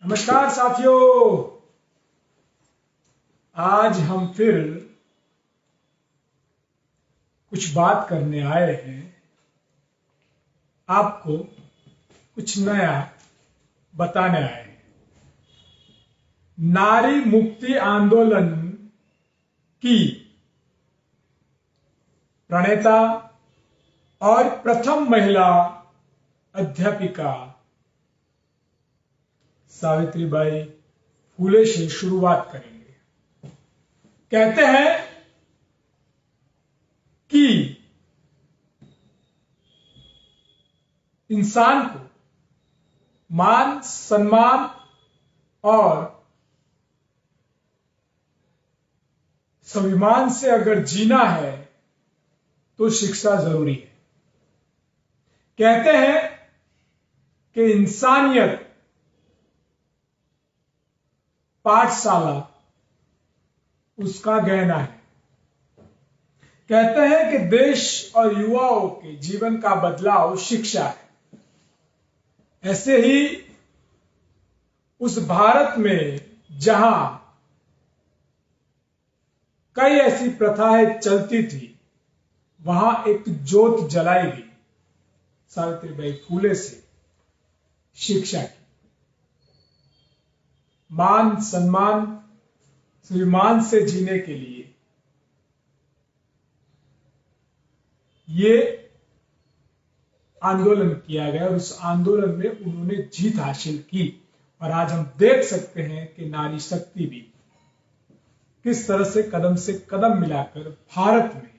नमस्कार साथियों, आज हम फिर कुछ बात करने आए हैं। आपको कुछ नया बताने आए हैं। नारी मुक्ति आंदोलन की प्रणेता और प्रथम महिला अध्यापिका सावित्रीबाई फुले से शुरुआत करेंगे। कहते हैं कि इंसान को मान, सम्मान और स्वाभिमान से अगर जीना है तो शिक्षा जरूरी है। कहते हैं कि इंसानियत पाठशाला उसका गहना है। कहते हैं कि देश और युवाओं के जीवन का बदलाव शिक्षा है। ऐसे ही उस भारत में जहां कई ऐसी प्रथाएं चलती थी, वहां एक ज्योत जलाई गई सावित्रीबाई फुले से शिक्षा की। मान, सम्मान, स्वाभिमान से जीने के लिए ये आंदोलन किया गया और उस आंदोलन में उन्होंने जीत हासिल की। और आज हम देख सकते हैं कि नारी शक्ति भी किस तरह से कदम मिलाकर भारत में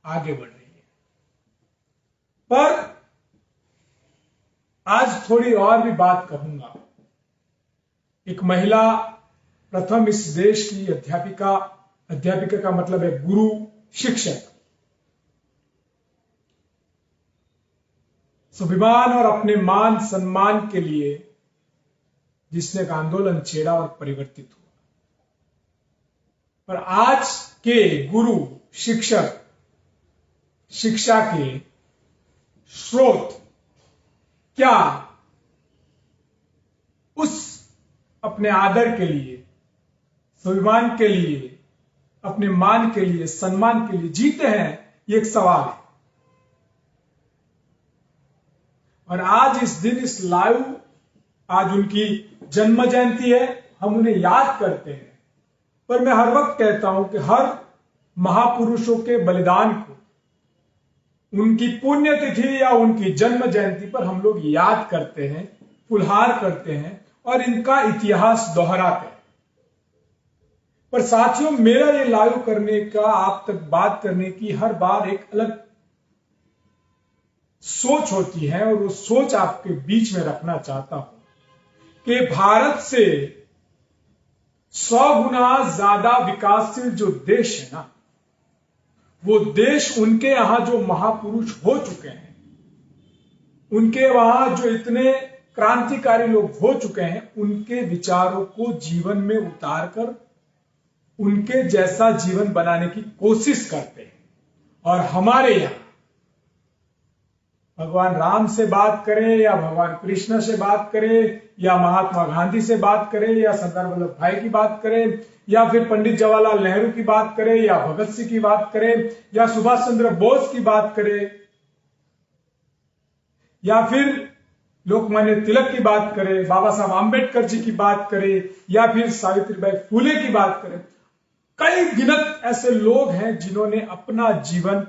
आगे बढ़ रही है। पर आज थोड़ी और भी बात कहूंगा। एक महिला प्रथम इस देश की अध्यापिका का मतलब है गुरु, शिक्षक, स्वाभिमान और अपने मान सम्मान के लिए जिसने एक आंदोलन छेड़ा और परिवर्तित हुआ। पर आज के गुरु, शिक्षक, शिक्षा के स्रोत क्या उस अपने आदर के लिए, स्वाभिमान के लिए, अपने मान के लिए, सम्मान के लिए जीते हैं? ये एक सवाल है। और आज इस दिन, इस लाइव, आज उनकी जन्म जयंती है, हम उन्हें याद करते हैं। पर मैं हर वक्त कहता हूं कि हर महापुरुषों के बलिदान को उनकी पुण्यतिथि या उनकी जन्म जयंती पर हम लोग याद करते हैं, फुलहार करते हैं और इनका इतिहास दोहराते हैं। पर साथियों, मेरा ये लाइव करने का, आप तक बात करने की हर बार एक अलग सोच होती है और वो सोच आपके बीच में रखना चाहता हूं कि भारत से 100 गुना ज्यादा विकासशील जो देश है ना, वो देश उनके यहां जो महापुरुष हो चुके हैं, उनके वहां जो इतने क्रांतिकारी लोग हो चुके हैं, उनके विचारों को जीवन में उतारकर उनके जैसा जीवन बनाने की कोशिश करते हैं। और हमारे यहां भगवान राम से बात करें या भगवान कृष्ण से बात करें या महात्मा गांधी से बात करें या सरदार वल्लभ भाई की बात करें या फिर पंडित जवाहरलाल नेहरू की बात करें या भगत सिंह की बात करें या सुभाष चंद्र बोस की बात करें या फिर लोकमान्य तिलक की बात करें, बाबा साहब आंबेडकर जी की बात करें या फिर सावित्रीबाई फुले की बात करें, कई गिनत ऐसे लोग हैं जिन्होंने अपना जीवन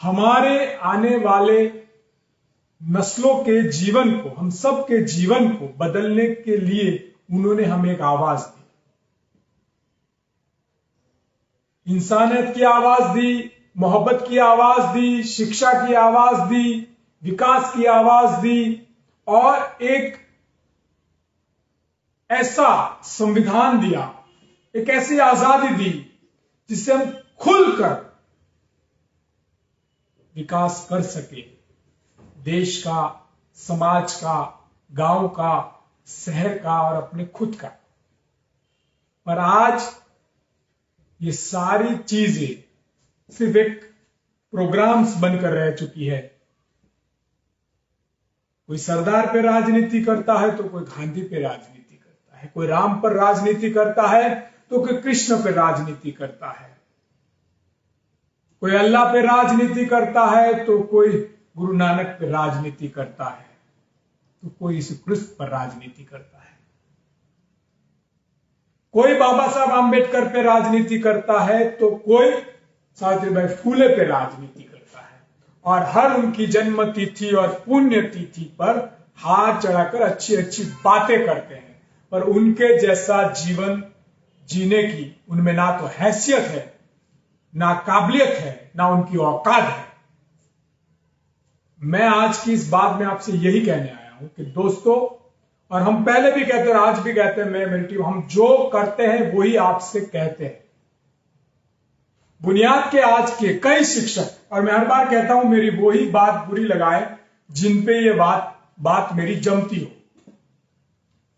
हमारे आने वाले नस्लों के जीवन को, हम सब के जीवन को बदलने के लिए उन्होंने हमें एक आवाज दी, इंसानियत की आवाज दी, मोहब्बत की आवाज दी, शिक्षा की आवाज दी, विकास की आवाज दी और एक ऐसा संविधान दिया, एक ऐसी आजादी दी जिससे हम खुलकर विकास कर सके, देश का, समाज का, गांव का, शहर का और अपने खुद का। पर आज ये सारी चीजें सिर्फ एक प्रोग्राम्स बनकर रह चुकी है। कोई सरदार पे राजनीति करता है तो कोई गांधी पे राजनीति करता है, कोई राम पर राजनीति करता है तो कोई कृष्ण पे राजनीति करता है, कोई अल्लाह पे राजनीति करता है तो कोई गुरु नानक पे राजनीति करता है, तो कोई यीशु क्रिस्त पर राजनीति करता है, कोई बाबा साहब आंबेडकर पे राजनीति करता है तो कोई सावित्रीबाई फूले पे राजनीति करता है। और हर उनकी जन्म तिथि और पुण्य तिथि पर हाथ चढ़ाकर अच्छी अच्छी बातें करते हैं, पर उनके जैसा जीवन जीने की उनमें ना तो हैसियत है, ना काबिलियत है, ना उनकी औकात है। मैं आज की इस बात में आपसे यही कहने आया हूं कि दोस्तों, और हम पहले भी कहते हैं, आज भी कहते हैं, मैं मेरी टीम, हम जो करते हैं वही आपसे कहते हैं। बुनियाद के आज के कई शिक्षक, और मैं हर बार कहता हूं मेरी वही बात बुरी लगाए जिन पे ये बात मेरी जमती हो,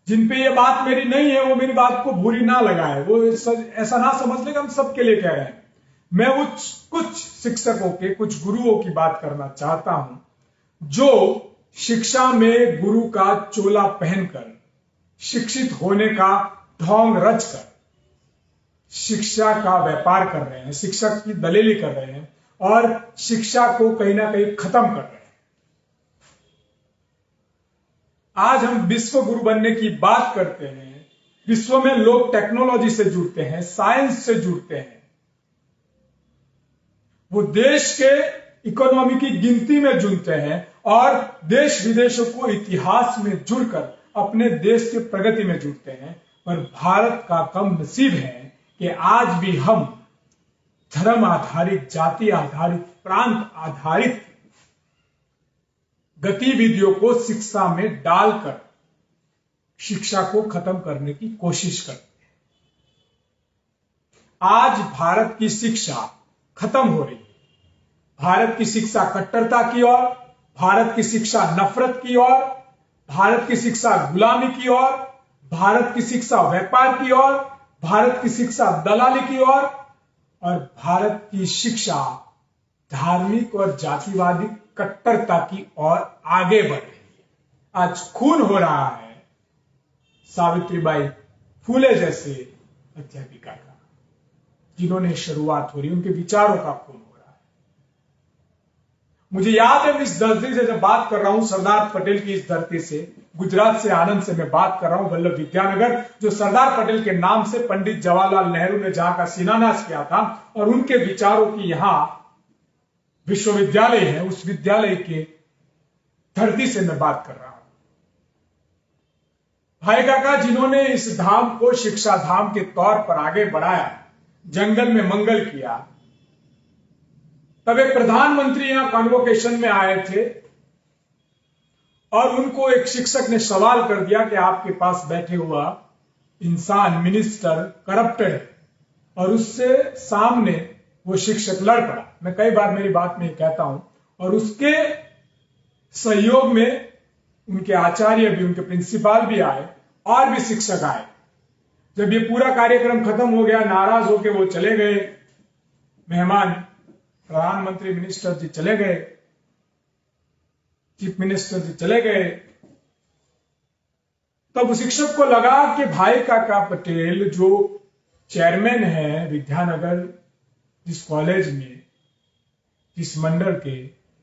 जिन पे ये बात मेरी नहीं है वो मेरी बात को बुरी ना लगाए, वो ऐसा ना समझ ले कि हम सबके लिए कह रहे हैं। मैं वो कुछ शिक्षकों के, कुछ गुरुओं की बात करना चाहता हूं जो शिक्षा में गुरु का चोला पहनकर, शिक्षित होने का ढोंग रचकर शिक्षा का व्यापार कर रहे हैं, शिक्षक की दलेली कर रहे हैं और शिक्षा को कहीं ना कहीं खत्म कर रहे हैं। आज हम विश्व गुरु बनने की बात करते हैं, विश्व में लोग टेक्नोलॉजी से जुड़ते हैं, साइंस से जुड़ते हैं, वो देश के इकोनॉमी की गिनती में जुड़ते हैं और देश विदेशों को इतिहास में जुड़कर अपने देश की प्रगति में जुड़ते हैं। पर भारत का कम नसीब है कि आज भी हम धर्म आधारित, जाति आधारित, प्रांत आधारित गतिविधियों को शिक्षा में डालकर शिक्षा को खत्म करने की कोशिश करते हैं। आज भारत की शिक्षा खत्म हो रही है। भारत की शिक्षा कट्टरता की ओर, भारत की शिक्षा नफरत की ओर, भारत की शिक्षा गुलामी की ओर, भारत की शिक्षा व्यापार की ओर, भारत की शिक्षा दलाली की ओर और भारत की शिक्षा धार्मिक और जातिवादी कट्टरता की ओर आगे बढ़ रही है। आज खून हो रहा है सावित्रीबाई फूले जैसे अध्यापिका का, जिन्होंने शुरुआत हो रही, उनके विचारों का खून हो रहा है। मुझे याद है, इस धरती से जब बात कर रहा हूं, सरदार पटेल की इस धरती से, गुजरात से, आनंद से मैं बात कर रहा हूं, वल्लभ विद्यानगर, जो सरदार पटेल के नाम से पंडित जवाहरलाल नेहरू ने जहां का शिलान्यास किया था और उनके विचारों की यहां विश्वविद्यालय है, उस विद्यालय के धरती से मैं बात कर रहा हूं। भाई काका जिन्होंने इस धाम को शिक्षा धाम के तौर पर आगे बढ़ाया, जंगल में मंगल किया। तब एक प्रधानमंत्री यहां कन्वोकेशन में आए थे और उनको एक शिक्षक ने सवाल कर दिया कि आपके पास बैठे हुआ इंसान, मिनिस्टर करप्टेड है, और उससे सामने वो शिक्षक लड़ पड़ा। मैं कई बार मेरी बात में कहता हूं, और उसके सहयोग में उनके आचार्य भी, उनके प्रिंसिपल भी आए और भी शिक्षक आए। जब ये पूरा कार्यक्रम खत्म हो गया, नाराज होकर वो चले गए, मेहमान प्रधानमंत्री मिनिस्टर जी चले गए, चीफ मिनिस्टर जी चले गए, तब शिक्षक को लगा कि भाई काका पटेल जो चेयरमैन है विद्यानगर, जिस कॉलेज में, जिस मंडल के,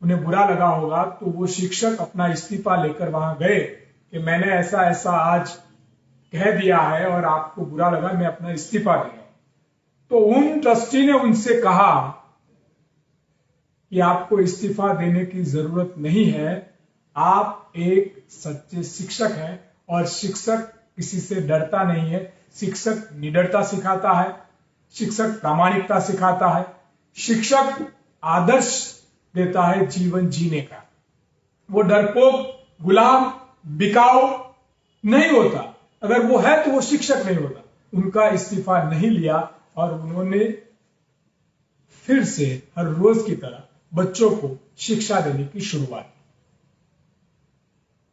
उन्हें बुरा लगा होगा। तो वो शिक्षक अपना इस्तीफा लेकर वहां गए कि मैंने ऐसा ऐसा आज कह दिया है और आपको बुरा लगा, मैं अपना इस्तीफा दे रहा हूं। तो उन ट्रस्टी ने उनसे कहा कि आपको इस्तीफा देने की जरूरत नहीं है, आप एक सच्चे शिक्षक हैं और शिक्षक किसी से डरता नहीं है। शिक्षक निडरता सिखाता है, शिक्षक प्रामाणिकता सिखाता है, शिक्षक आदर्श देता है जीवन जीने का। वो डरपोक, गुलाम, बिकाऊ नहीं होता। अगर वो है तो वो शिक्षक नहीं होता। उनका इस्तीफा नहीं लिया और उन्होंने फिर से हर रोज की तरह बच्चों को शिक्षा देने की शुरुआत की।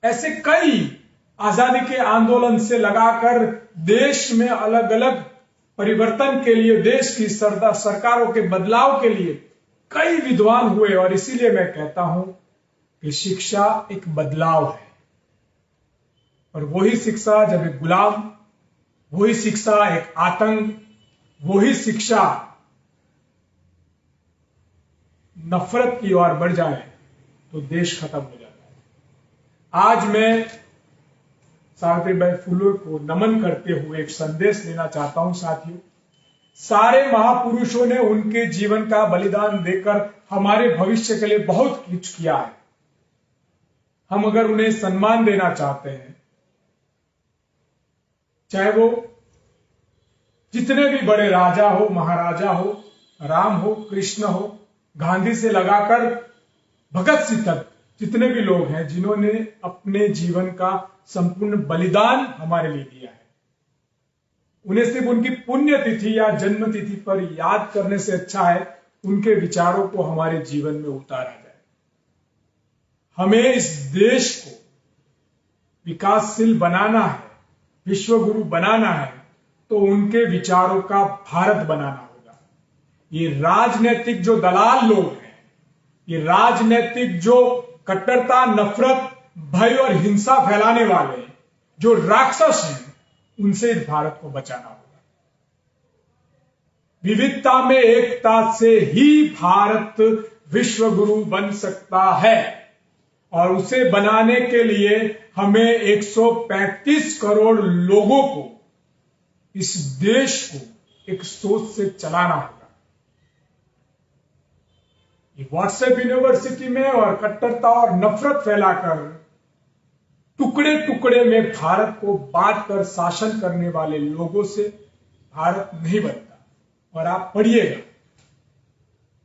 ऐसे कई आजादी के आंदोलन से लगाकर देश में अलग अलग परिवर्तन के लिए, देश की सरकारों के बदलाव के लिए कई विद्वान हुए। और इसीलिए मैं कहता हूं कि शिक्षा एक बदलाव है। और वही शिक्षा जब एक गुलाम, वही शिक्षा एक आतंक, वही शिक्षा नफरत की ओर बढ़ जाए तो देश खत्म हो जाता है। आज मैं सावित्रीबाई फुले को नमन करते हुए एक संदेश देना चाहता हूं साथियों। सारे महापुरुषों ने उनके जीवन का बलिदान देकर हमारे भविष्य के लिए बहुत कुछ किया है। हम अगर उन्हें सम्मान देना चाहते हैं, चाहे वो जितने भी बड़े राजा हो, महाराजा हो, राम हो, कृष्ण हो, गांधी से लगाकर भगत सिंह तक जितने भी लोग हैं जिन्होंने अपने जीवन का संपूर्ण बलिदान हमारे लिए दिया है, उन्हें सिर्फ उनकी पुण्यतिथि या जन्म तिथि पर याद करने से अच्छा है उनके विचारों को हमारे जीवन में उतारा जाए। हमें इस देश को विकासशील बनाना है, विश्व गुरु बनाना है, तो उनके विचारों का भारत बनाना होगा। ये राजनीतिक जो दलाल लोग हैं, ये राजनीतिक जो कट्टरता, नफरत, भय और हिंसा फैलाने वाले जो राक्षस हैं, उनसे इस भारत को बचाना होगा। विविधता में एकता से ही भारत विश्व गुरु बन सकता है और उसे बनाने के लिए हमें 135 करोड़ लोगों को, इस देश को एक सोच से चलाना होगा। ये व्हाट्सएप यूनिवर्सिटी में और कट्टरता और नफरत फैलाकर टुकड़े टुकड़े में भारत को बांट कर शासन करने वाले लोगों से भारत नहीं बनता। और आप पढ़िएगा,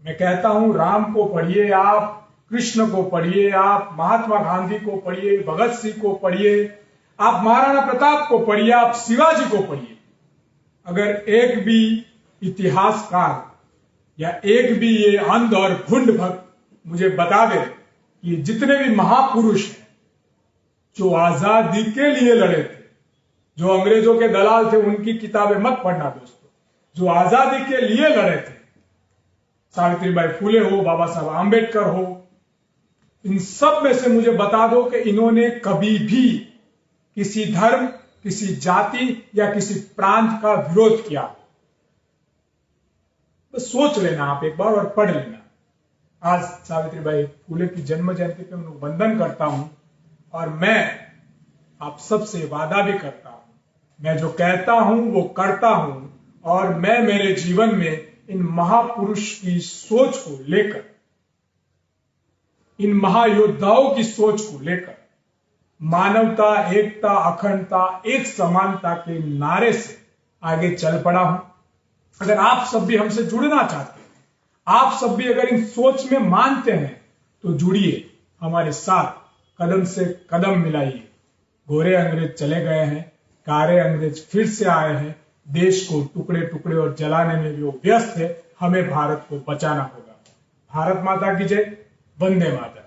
मैं कहता हूं राम को पढ़िए, आप कृष्ण को पढ़िए, आप महात्मा गांधी को पढ़िए, भगत सिंह को पढ़िए, आप महाराणा प्रताप को पढ़िए, आप शिवाजी को पढ़िए। अगर एक भी इतिहासकार या एक भी ये अंध और भुंड भक्त मुझे बता दे कि जितने भी महापुरुष हैं जो आजादी के लिए लड़े थे, जो अंग्रेजों के दलाल थे, उनकी किताबें मत पढ़ना दोस्तों, जो आजादी के लिए लड़े थे, सावित्रीबाई फुले हो, बाबा साहब आंबेडकर हो, इन सब में से मुझे बता दो कि इन्होंने कभी भी किसी धर्म, किसी जाति या किसी प्रांत का विरोध किया। बस सोच लेना आप एक बार और पढ़ लेना। आज सावित्रीबाई फुले की जन्म जयंती पे मैं वंदन करता हूं और मैं आप सबसे वादा भी करता हूं, मैं जो कहता हूं वो करता हूं और मैं मेरे जीवन में इन महापुरुष की सोच को लेकर, इन महायोद्धाओं की सोच को लेकर मानवता, एकता, अखंडता, एक समानता के नारे से आगे चल पड़ा हूं। अगर आप सब भी हमसे जुड़ना चाहते हैं, आप सब भी अगर इन सोच में मानते हैं, तो जुड़िए हमारे साथ, कदम से कदम मिलाइए। गोरे अंग्रेज चले गए हैं, कारे अंग्रेज फिर से आए हैं, देश को टुकड़े टुकड़े और जलाने में वो व्यस्त है। हमें भारत को बचाना होगा। भारत माता की जय, वंदे मातरम।